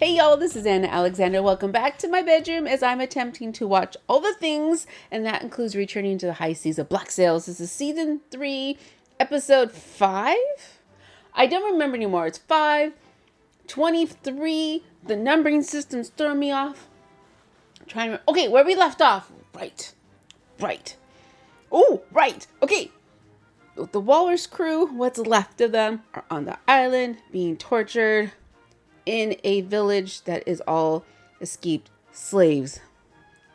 Hey y'all, this is Anna Alexander. Welcome back to my bedroom as I'm attempting to watch all the things, and that includes returning to the high seas of Black Sails. This is season 3, episode 5? I don't remember anymore. It's 5, 23. The numbering system's throwing me off. I'm trying to remember. Okay, where we left off. Right. Oh, right. Okay. The Walrus crew, what's left of them, are on the island being tortured in a village that is all escaped slaves.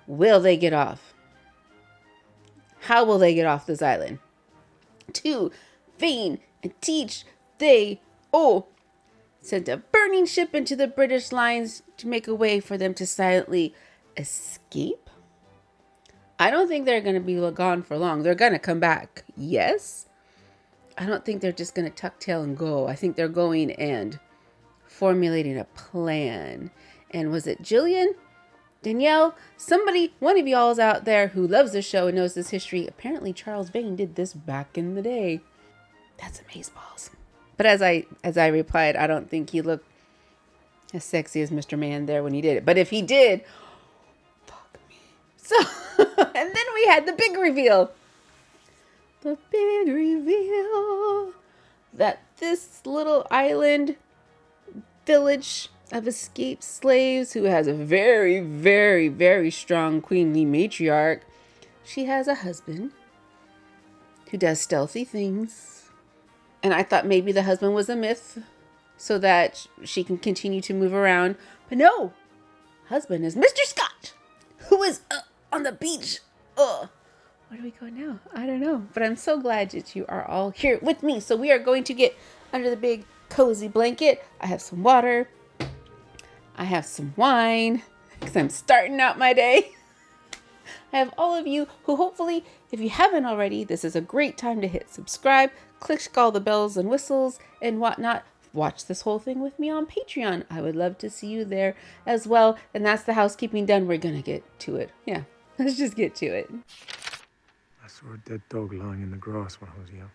Will they get off? How will they get off this island? To feign and teach, they sent a burning ship into the British lines to make a way for them to silently escape. I don't think they're going to be gone for long. They're going to come back, yes. I don't think they're just going to tuck tail and go. I think they're going and formulating a plan. And was it Jillian? Danielle? Somebody, one of y'all is out there who loves this show and knows this history. Apparently Charles Vane did this back in the day. That's amazeballs. But as I replied, I don't think he looked as sexy as Mr. Man there when he did it. But if he did, fuck me. So, and then we had the big reveal. The big reveal that this little island village of escaped slaves who has a very, very, very strong queenly matriarch. She has a husband who does stealthy things. And I thought maybe the husband was a myth so that she can continue to move around. But no, husband is Mr. Scott, who is on the beach. Where do we go now? I don't know. But I'm so glad that you are all here with me. So we are going to get under the big cozy blanket. I have some water. I have some wine because I'm starting out my day. I have all of you who hopefully, if you haven't already, this is a great time to hit subscribe, click all the bells and whistles and whatnot. Watch this whole thing with me on Patreon. I would love to see you there as well. And that's the housekeeping done. We're going to get to it. Yeah, let's just get to it. I saw a dead dog lying in the grass when I was young.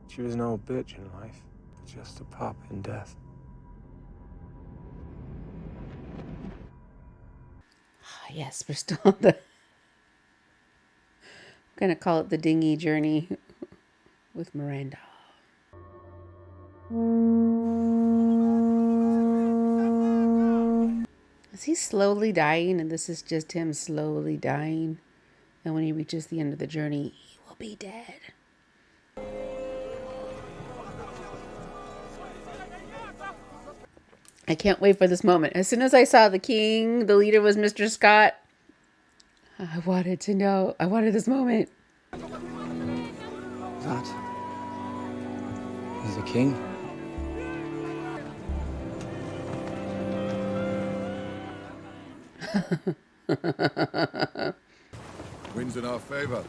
She was an old bitch in life, just a pup in death. Yes, we're still on the... I'm going to call it the dinghy journey with Miranda. Is he slowly dying and this is just him slowly dying? And when he reaches the end of the journey, he will be dead. I can't wait for this moment. As soon as I saw the king, the leader was Mr. Scott. I wanted to know. I wanted this moment. That is the king. Wind's in our favor.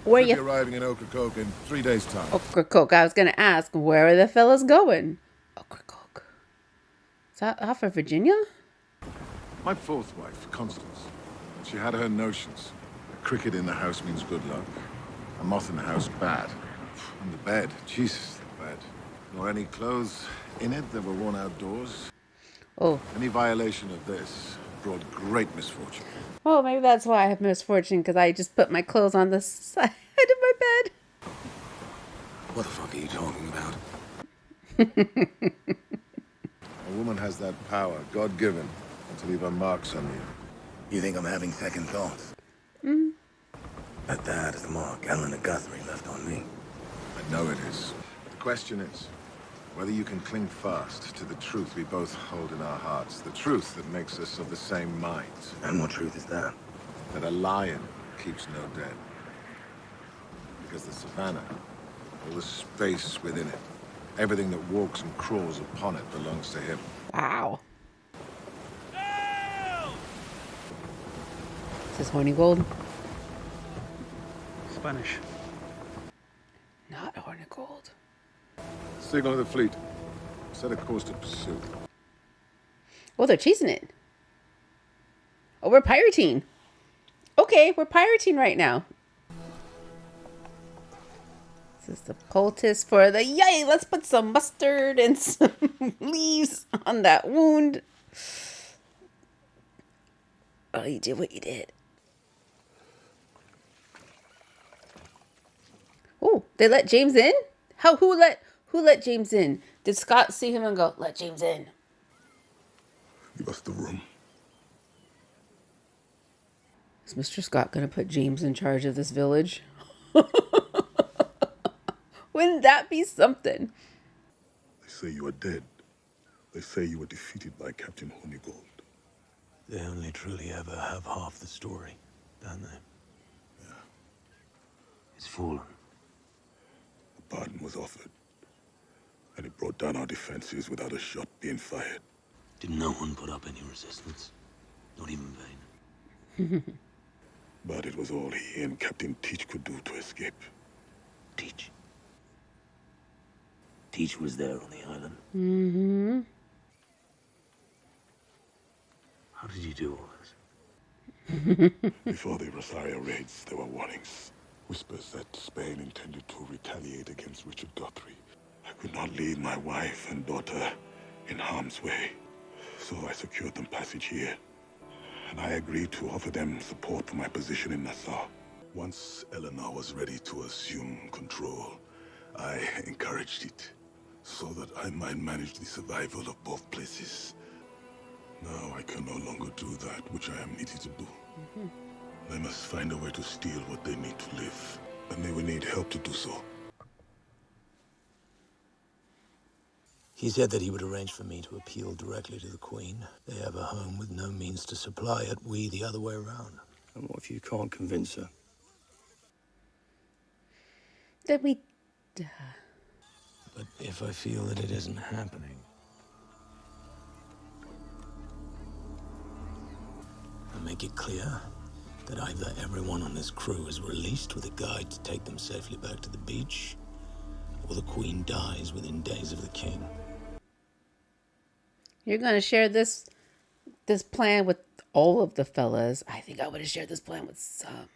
Where Should be you? arriving in Ocracoke in 3 days' time. Ocracoke. I was going to ask, where are the fellas going? Ocracoke. Is that off of Virginia? My fourth wife, Constance. She had her notions. A cricket in the house means good luck. A moth in the house, bad. And the bed, Jesus, the bed. Nor any clothes in it that were worn outdoors. Oh. Any violation of this brought great misfortune. Oh, maybe that's why I have misfortune, because I just put my clothes on the side of my bed. What the fuck are you talking about? A woman has that power, God-given, to leave her marks on you. You think I'm having second thoughts? That is the mark Eleanor Guthrie left on me. I know it is. The question is whether you can cling fast to the truth we both hold in our hearts. The truth that makes us of the same mind. And what truth is that? That a lion keeps no den. Because the savannah, all the space within it, everything that walks and crawls upon it belongs to him. Wow. Is this horny gold? Spanish. Not horny gold. Signal of the fleet. Set a course to pursue. Oh, they're chasing it. Oh, we're pirating. Okay, we're pirating right now. This is the poultice for the yay. Let's put some mustard and some leaves on that wound. Oh, you did what you did. Oh, they let James in? Who let James in? Did Scott see him and go, let James in? Give us the room. Is Mr. Scott gonna put James in charge of this village? Wouldn't that be something? They say you are dead. They say you were defeated by Captain Honeygold. They only truly ever have half the story, don't they? Yeah. It's fallen. A pardon was offered. And it brought down our defenses without a shot being fired. Did no one put up any resistance? Not even Vane? But it was all he and Captain Teach could do to escape. Teach. Teach was there on the island. Mm-hmm. How did you do all this? Before the Rosario raids, there were warnings. Whispers that Spain intended to retaliate against Richard Guthrie. I could not leave my wife and daughter in harm's way. So I secured them passage here. And I agreed to offer them support for my position in Nassau. Once Eleanor was ready to assume control, I encouraged it, so that I might manage the survival of both places. Now I can no longer do that which I am needed to do. They must find a way to steal what they need to live, and they will need help to do so. He said that he would arrange for me to appeal directly to the Queen. They have a home with no means to supply it, we the other way around. And what if you can't convince her? Then we... But if I feel that it isn't happening, I make it clear that either everyone on this crew is released with a guide to take them safely back to the beach, or the Queen dies within days of the King. You're going to share this plan with all of the fellas. I think I would have shared this plan with some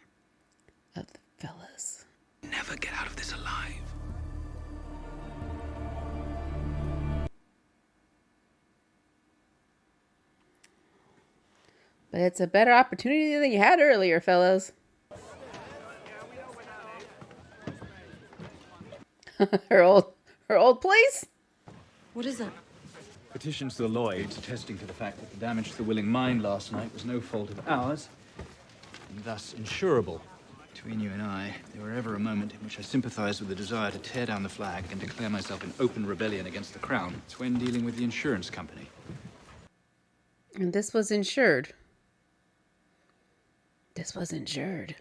of the fellas. Never get out of this alive. But it's a better opportunity than you had earlier, fellas. her old place? What is that? Petition to the Lloyds attesting to the fact that the damage to the Willing Mind last night was no fault of ours, and thus insurable. Between you and I, there were ever a moment in which I sympathized with the desire to tear down the flag and declare myself in open rebellion against the Crown. It's when dealing with the insurance company. And this was insured. This was insured.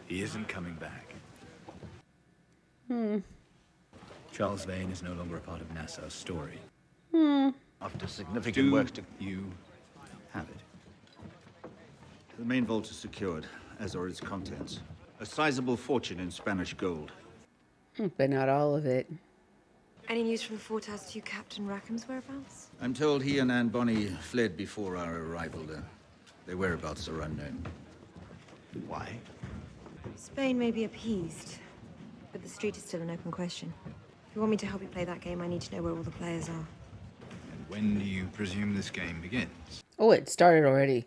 He isn't coming back. Charles Vane is no longer a part of Nassau's story. After significant work to... You have it. The main vault is secured, as are its contents. A sizable fortune in Spanish gold. But not all of it. Any news from the fort as to Captain Rackham's whereabouts? I'm told he and Anne Bonny fled before our arrival there. Their whereabouts are unknown. Why? Spain may be appeased, but the street is still an open question. If you want me to help you play that game, I need to know where all the players are. And when do you presume this game begins? Oh, it started already.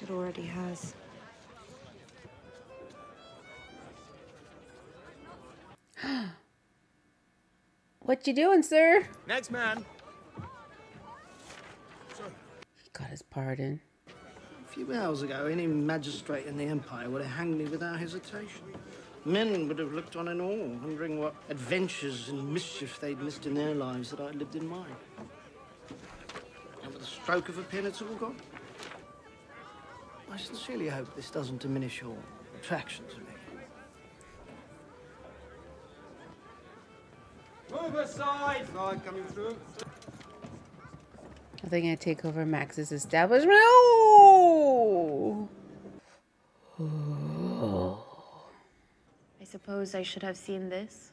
It already has. What you doing, sir? Next man. He got his pardon. A few hours ago, any magistrate in the Empire would have hanged me without hesitation. Men would have looked on in awe, wondering what adventures and mischief they'd missed in their lives that I'd lived in mine. And with the stroke of a pen, it's all gone. I sincerely hope this doesn't diminish your attraction to me. Move aside! Guard coming through. Are they going to take over Max's establishment? Oh! I suppose I should have seen this.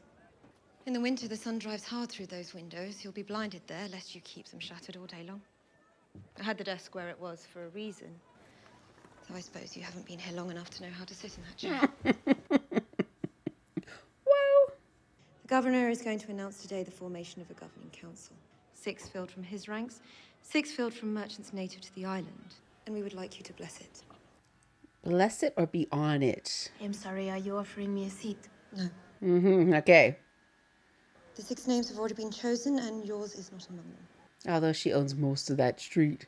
In the winter, the sun drives hard through those windows. You'll be blinded there, lest you keep them shuttered all day long. I had the desk where it was for a reason. So I suppose you haven't been here long enough to know how to sit in that chair. Well, The governor is going to announce today the formation of a governing council. 6 filled from his ranks, 6 filled from merchants native to the island. And we would like you to bless it. Bless it or be on it? I'm sorry, are you offering me a seat? No. Okay. The 6 names have already been chosen, and yours is not among them. Although she owns most of that street.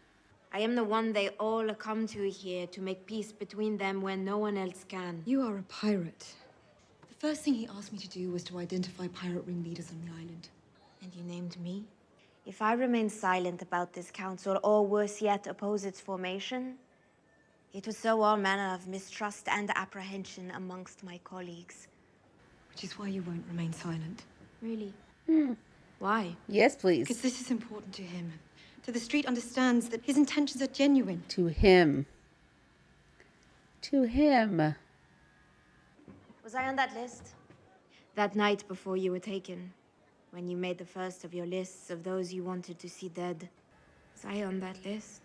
I am the one they all come to here to make peace between them when no one else can. You are a pirate. The first thing he asked me to do was to identify pirate ringleaders on the island. And you named me? If I remain silent about this council, or worse yet, oppose its formation, it will sow all manner of mistrust and apprehension amongst my colleagues. Which is why you won't remain silent. Really? Why? Yes, please. Because this is important to him. So the street understands that his intentions are genuine. To him. To him. Was I on that list? That night before you were taken, when you made the first of your lists of those you wanted to see dead. Was I on that list?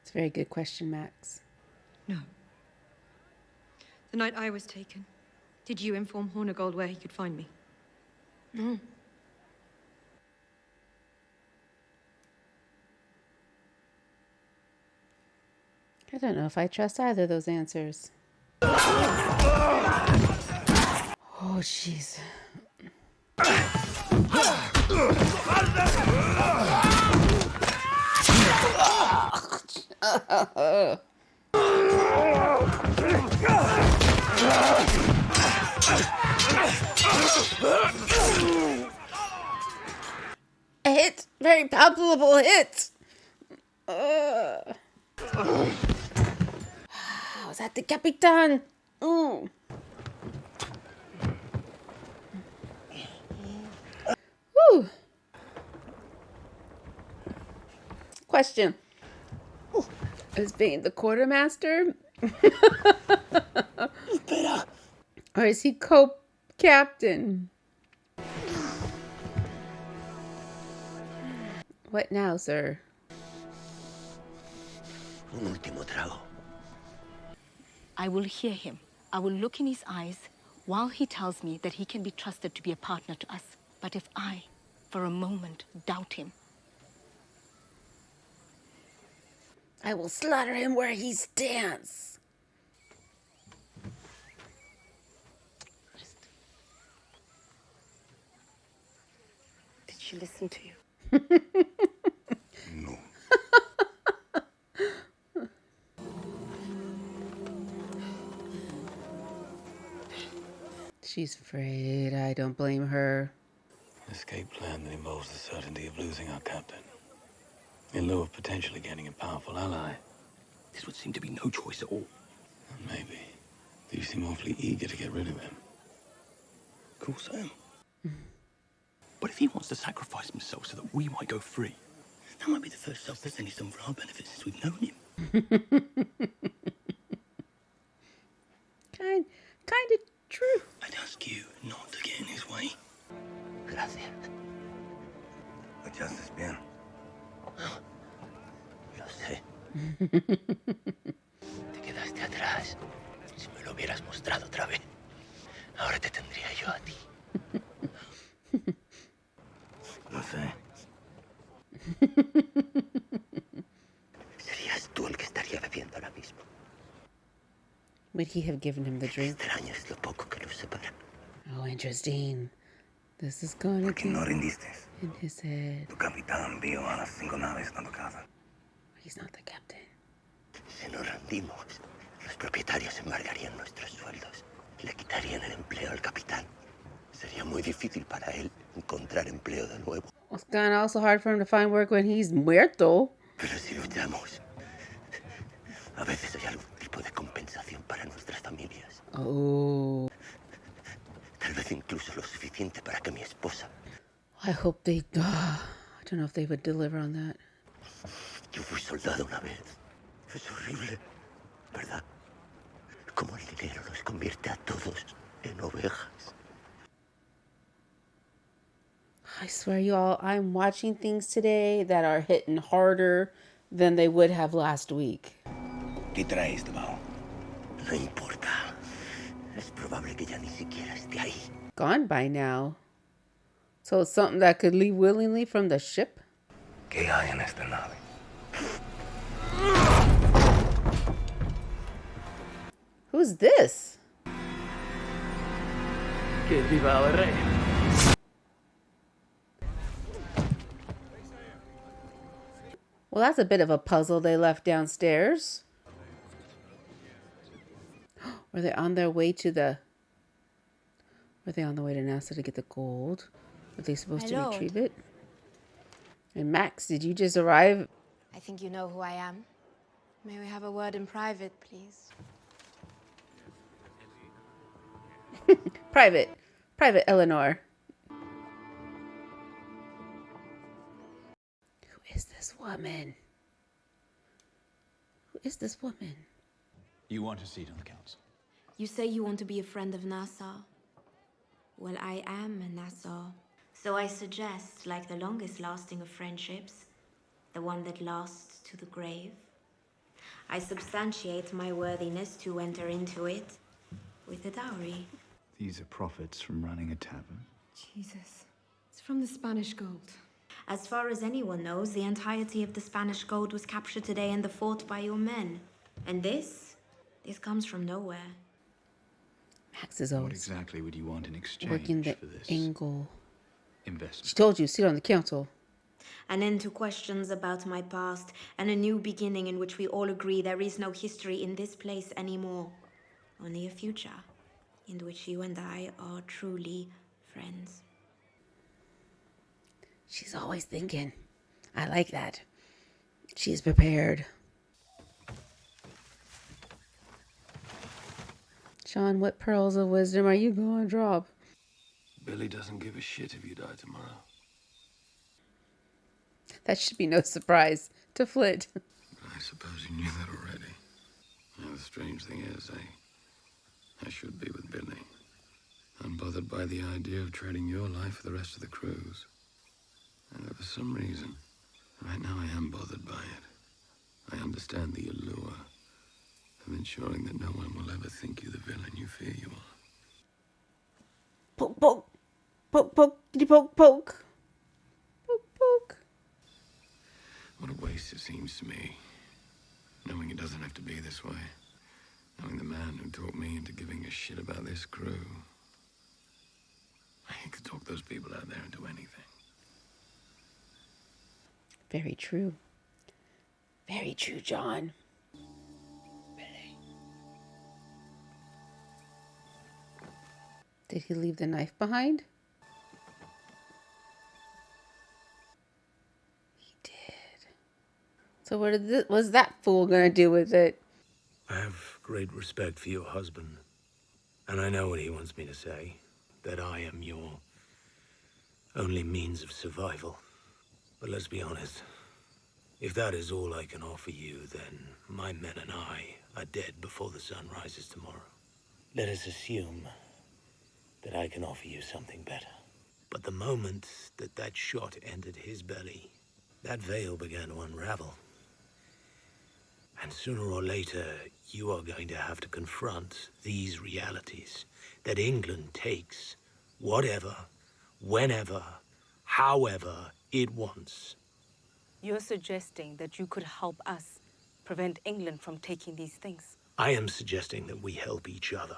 It's a very good question, Max. No. The night I was taken, did you inform Hornigold where he could find me? No. I don't know if I trust either of those answers. Oh, jeez. A hit, very palpable hit. Was that the Capitan? Woo. Question. Is being the quartermaster? Or is he co-captain? What now, sir? Un último trago. I will hear him. I will look in his eyes while he tells me that he can be trusted to be a partner to us. But if I, for a moment, doubt him, I will slaughter him where he stands. did she listen to you? No. She's afraid. I don't blame her. An escape plan that involves the certainty of losing our captain, in lieu of potentially gaining a powerful ally. This would seem to be no choice at all. And maybe. You seem awfully eager to get rid of him. Of course I am. But if he wants to sacrifice himself so that we might go free, that might be the first selfless thing he's done for our benefit since we've known him. Kind of true. I'd ask you not to get in his way. Gracias. Echaste bien. Lo sé. Te quedaste atrás. Si me lo hubieras mostrado otra vez, ahora te tendría yo a ti. No sé. Serías tú el que estaría bebiendo ahora mismo. Would he have given him the drink? Extraño es lo poco que nos separa. Oh, interesting. This is going to be No rendiste. in his head. Tu capitán vio a las 5 naves dando caza. He's not the captain. Si nos rendimos, los propietarios embargarían nuestros sueldos. Le quitarían el empleo al capitán. Sería muy difícil para él encontrar empleo de nuevo. It's kind of also hard for him to find work when he's muerto. Pero si luchamos, a veces hay algún tipo de compensación para nuestras familias. Oh. Tal vez incluso lo suficiente para que mi esposa... I hope they... I don't know if they would deliver on that. Yo fui soldado una vez. Es horrible, ¿verdad? Como el dinero nos convierte a todos en ovejas. I swear, y'all, I'm watching things today that are hitting harder than they would have last week. ¿Qué traes debajo? No importa. Es probable que ya ni siquiera esté ahí. gone by now. So it's something that could leave willingly from the ship? ¿Qué hay en esta nave? Who's this? Que viva el rey. Well, that's a bit of a puzzle they left downstairs. Were they on their way to the... Were they on the way to NASA to get the gold? Were they supposed to retrieve it? And Max, did you just arrive? I think you know who I am. May we have a word in private, please? Private. Private Eleanor. Who is this woman? Who is this woman? You want a seat on the council? You say you want to be a friend of Nassau. Well, I am a Nassau. So I suggest, like the longest lasting of friendships, the one that lasts to the grave, I substantiate my worthiness to enter into it with a dowry. These are profits from running a tavern. Jesus. It's from the Spanish gold. As far as anyone knows, the entirety of the Spanish gold was captured today in the fort by your men. And this comes from nowhere. Max is always What exactly would you want in exchange working the for this angle. investment? She told you, sit on the council. An end to questions about my past, and a new beginning in which we all agree there is no history in this place anymore. Only a future in which you and I are truly friends. She's always thinking. I like that. She's prepared. Sean, what pearls of wisdom are you going to drop? Billy doesn't give a shit if you die tomorrow. That should be no surprise to Flint. I suppose you knew that already. Now, the strange thing is, I should be with Billy. Unbothered by the idea of trading your life for the rest of the crew's. And for some reason, right now I am bothered by it. I understand the allure of ensuring that no one will ever think you the villain you fear you are. Poke, poke. Poke, poke, poke, poke. Poke, poke. What a waste it seems to me, knowing it doesn't have to be this way. Knowing the man who talked me into giving a shit about this crew. I could talk those people out there into anything. Very true. Very true, John. Billy. Did he leave the knife behind? He did. So what was that fool gonna do with it? I have great respect for your husband, and I know what he wants me to say, that I am your only means of survival. But let's be honest, if that is all I can offer you, then my men and I are dead before the sun rises tomorrow. Let us assume that I can offer you something better. But the moment that that shot entered his belly, that veil began to unravel. And sooner or later, you are going to have to confront these realities, that England takes whatever, whenever, however it wants. You're suggesting that you could help us prevent England from taking these things? I am suggesting that we help each other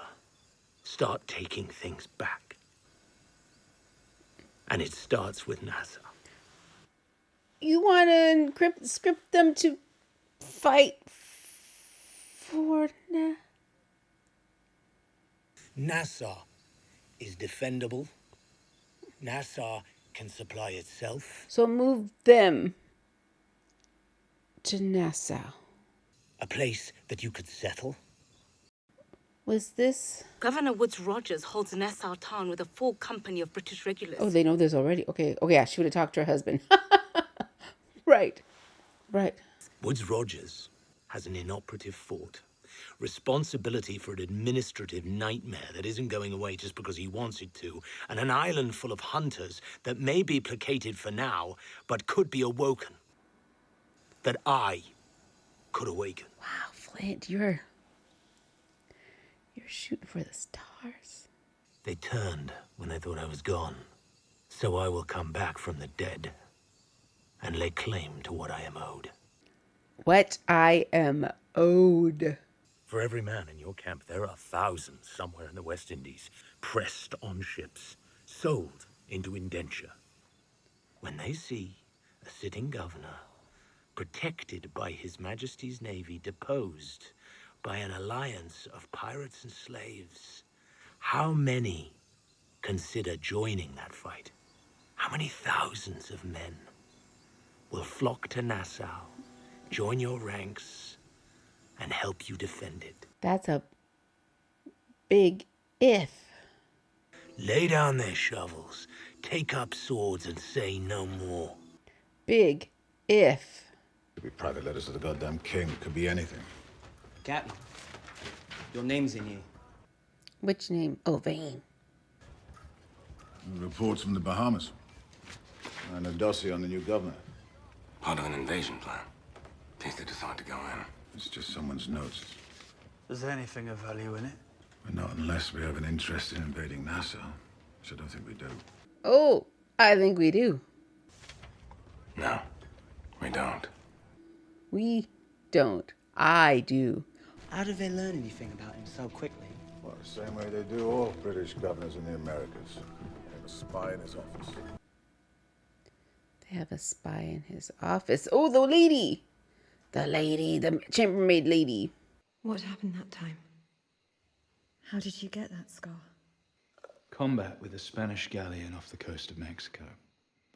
start taking things back. And it starts with NASA. You want to script them to fight for NASA is defendable. NASA can supply itself. So move them to Nassau. A place that you could settle. Was this? Governor Woods Rogers holds Nassau town with a full company of British regulars. Oh, they know this already. Okay, yeah, she would have talked to her husband. Right. Woods Rogers has an inoperative fort. Responsibility for an administrative nightmare that isn't going away just because he wants it to, and an island full of hunters that may be placated for now, but could be awoken. That I could awaken. Wow, Flint, you're shooting for the stars. They turned when they thought I was gone. So I will come back from the dead and lay claim to what I am owed. What I am owed. For every man in your camp, there are thousands somewhere in the West Indies, pressed on ships, sold into indenture. When they see a sitting governor, protected by His Majesty's Navy, deposed by an alliance of pirates and slaves, how many consider joining that fight? How many thousands of men will flock to Nassau, join your ranks, and help you defend it? That's a big if. Lay down their shovels, take up swords, and say no more. Big if. Could be private letters to the goddamn king. Could be anything. Captain, your name's in here. Which name? Oh, Vane. Reports from the Bahamas. And a dossier on the new governor. Part of an invasion plan. In case they decide to go in. It's just someone's notes. Is there anything of value in it? But not unless we have an interest in invading Nassau. Which I don't think we do. Oh, I think we do. No, we don't. We don't. I do. How did they learn anything about him so quickly? Well, the same way they do all British governors in the Americas. They have a spy in his office. They have a spy in his office. Oh, the lady. The lady. The chambermaid lady. What happened that time? How did you get that scar? Combat with a Spanish galleon off the coast of Mexico.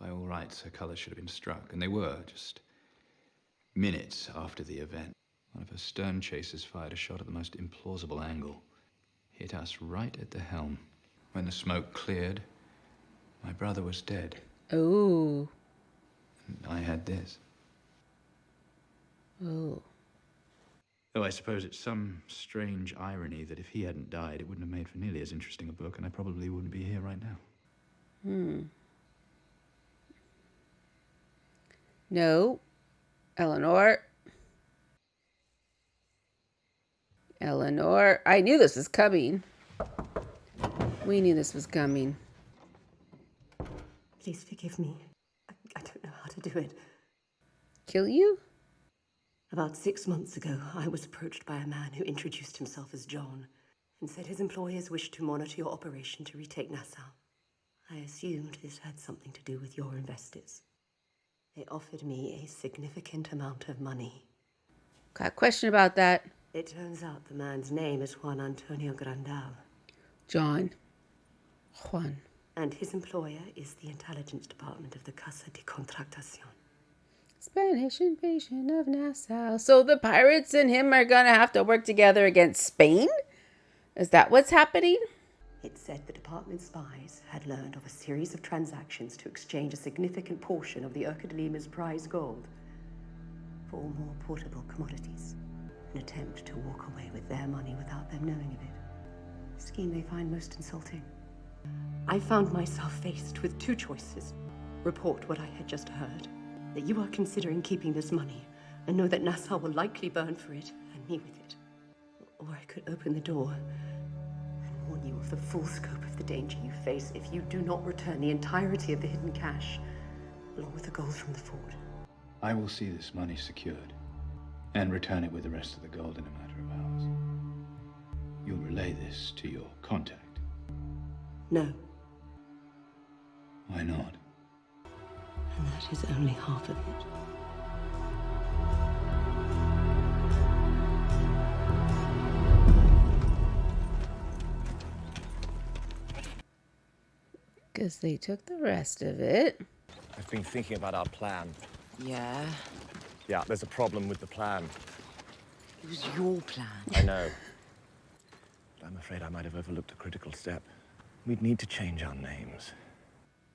By all rights, her colors should have been struck, and they were, just minutes after the event. One of her stern chasers fired a shot at the most implausible angle. Hit us right at the helm. When the smoke cleared, my brother was dead. Oh. And I had this. Oh. Though I suppose it's some strange irony that if he hadn't died, it wouldn't have made for nearly as interesting a book, and I probably wouldn't be here right now. No. Eleanor. I knew this was coming. We knew this was coming. Please forgive me. I don't know how to do it. Kill you? About 6 months ago, I was approached by a man who introduced himself as John and said his employers wished to monitor your operation to retake Nassau. I assumed this had something to do with your investors. They offered me a significant amount of money. Got a question about that. It turns out the man's name is Juan Antonio Grandal. John. Juan. And his employer is the intelligence department of the Casa de Contratación. Spanish invasion of Nassau. So the pirates and him are gonna have to work together against Spain? Is that what's happening? It said the department's spies had learned of a series of transactions to exchange a significant portion of the Urca de Lima's prize gold for more portable commodities. An attempt to walk away with their money without them knowing of it. A scheme they find most insulting. I found myself faced with two choices. Report what I had just heard, that you are considering keeping this money, and know that Nassau will likely burn for it, and me with it. Or I could open the door and warn you of the full scope of the danger you face if you do not return the entirety of the hidden cash, along with the gold from the fort. I will see this money secured and return it with the rest of the gold in a matter of hours. You'll relay this to your contact? No. Why not? And that is only half of it. Because they took the rest of it. I've been thinking about our plan. Yeah? Yeah, there's a problem with the plan. It was your plan. I know. But I'm afraid I might have overlooked a critical step. We'd need to change our names.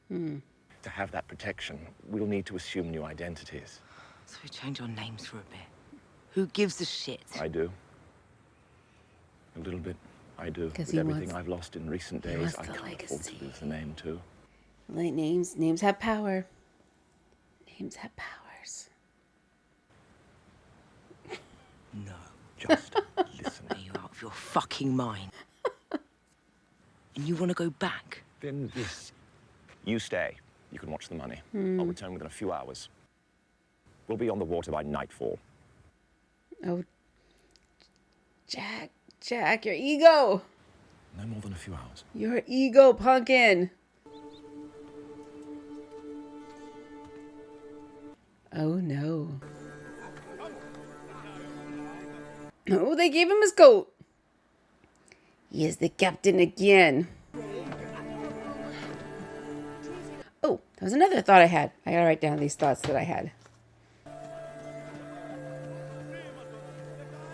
To have that protection, we'll need to assume new identities. So we change our names for a bit. Who gives a shit? I do. A little bit, I do. With everything I've lost in recent days, I can't afford to lose the name, too. Like names have power. Names have powers. No. Just listen. Are you out of your fucking mind? And you want to go back? Then yes. You stay. You can watch the money. I'll return within a few hours. We'll be on the water by nightfall. Oh, Jack, your ego. No more than a few hours. Your ego, pumpkin. Oh, no. Oh, they gave him his coat. He is the captain again. Oh, that was another thought I had. I gotta write down these thoughts that I had.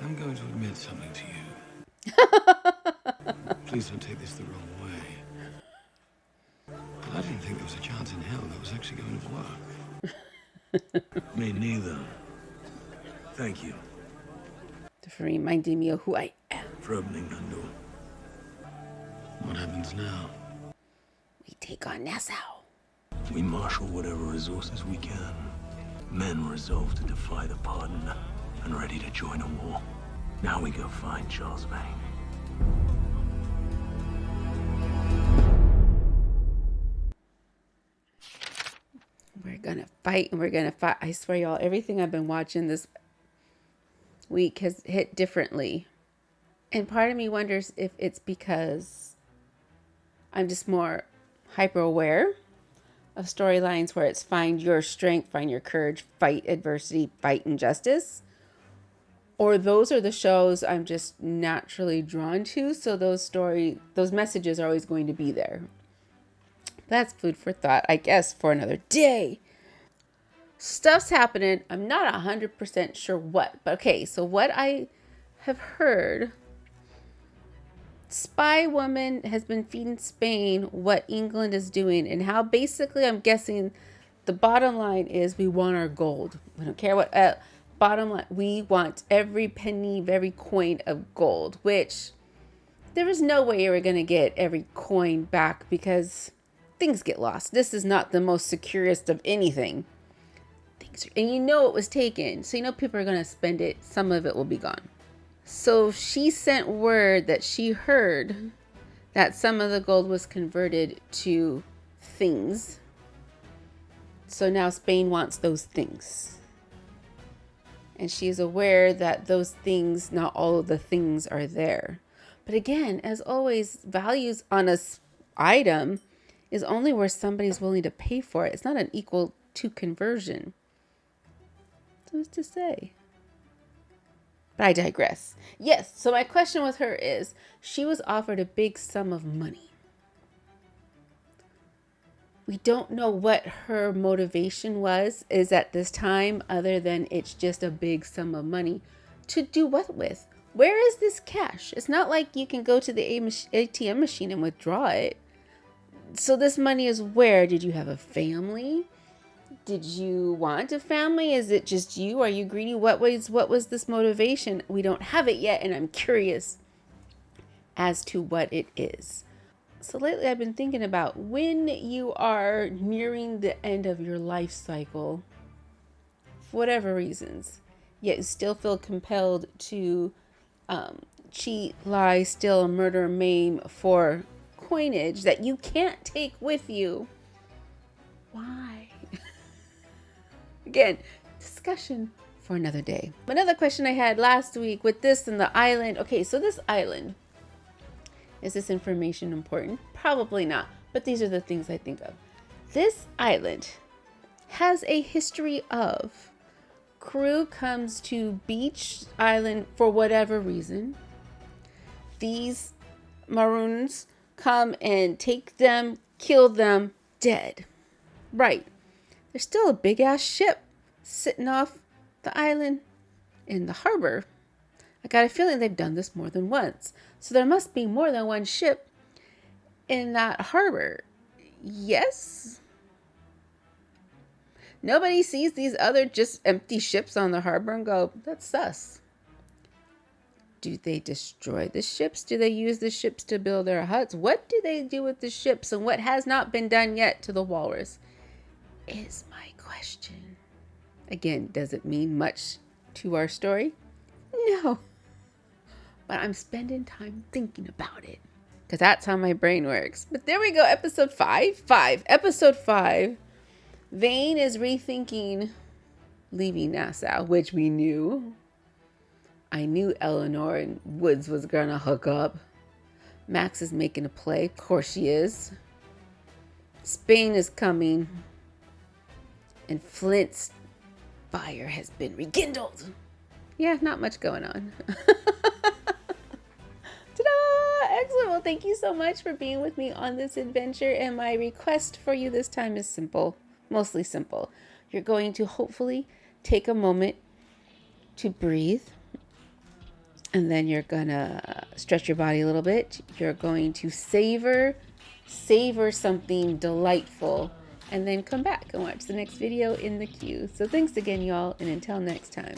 I'm going to admit something to you. Please don't take this the wrong way. But I didn't think there was a chance in hell that was actually going to work. Me neither. Thank you For reminding me of who I am. for opening that door. What happens now? We take on Nassau. We marshal whatever resources we can. Men resolved to defy the pardon and ready to join a war. Now we go find Charles Vane. We're gonna fight and we're gonna fight. I swear, y'all, everything I've been watching this week has hit differently. And part of me wonders if it's because I'm just more hyper aware of storylines where it's find your strength, find your courage, fight adversity, fight injustice. Or those are the shows I'm just naturally drawn to. So those messages are always going to be there. That's food for thought, I guess, for another day. Stuff's happening. I'm not 100% sure what. But okay, so what I have heard, spy woman has been feeding Spain what England is doing. And how basically, I'm guessing, the bottom line is we want our gold. We don't care what... bottom line, we want every penny, every coin of gold. Which, there is no way you're going to get every coin back because... things get lost. This is not the most securest of anything. And you know it was taken. So you know people are going to spend it. Some of it will be gone. So she sent word that she heard that some of the gold was converted to things. So now Spain wants those things. And she is aware that those things, not all of the things are there. But again, as always, values on a item is only where somebody's willing to pay for it. It's not an equal to conversion. So who's to say? But I digress. Yes, so my question with her is, she was offered a big sum of money. We don't know what her motivation is at this time, other than it's just a big sum of money. To do what with? Where is this cash? It's not like you can go to the ATM machine and withdraw it. So this money is where? Did you have a family? Did you want a family? Is it just you? Are you greedy? What was this motivation? We don't have it yet, and I'm curious as to what it is. So lately I've been thinking about when you are nearing the end of your life cycle, for whatever reasons, yet you still feel compelled to cheat, lie, steal, murder, maim for coinage that you can't take with you. Why? Again, discussion for another day. Another question I had last week with this and the island. Okay, so this island, is this information important? Probably not, but these are the things I think of. This island has a history of crew comes to beach island for whatever reason. These maroons come and take them, kill them, dead. Right. There's still a big ass ship sitting off the island in the harbor. I got a feeling they've done this more than once. So there must be more than one ship in that harbor. Yes? Nobody sees these other just empty ships on the harbor and go, that's sus. Do they destroy the ships? Do they use the ships to build their huts? What do they do with the ships? And what has not been done yet to the walrus is my question. Again, does it mean much to our story? No. But I'm spending time thinking about it. because that's how my brain works. But there we go. Episode 5. Episode 5. Vane is rethinking leaving Nassau, which we knew. I knew Eleanor and Woods was going to hook up. Max is making a play. Of course she is. Spain is coming. And Flint's fire has been rekindled. Yeah, not much going on. Ta-da! Excellent. Well, thank you so much for being with me on this adventure. And my request for you this time is simple. Mostly simple. You're going to hopefully take a moment to breathe. And then you're gonna stretch your body a little bit. You're going to savor something delightful, and then come back and watch the next video in the queue. So thanks again, y'all, and until next time.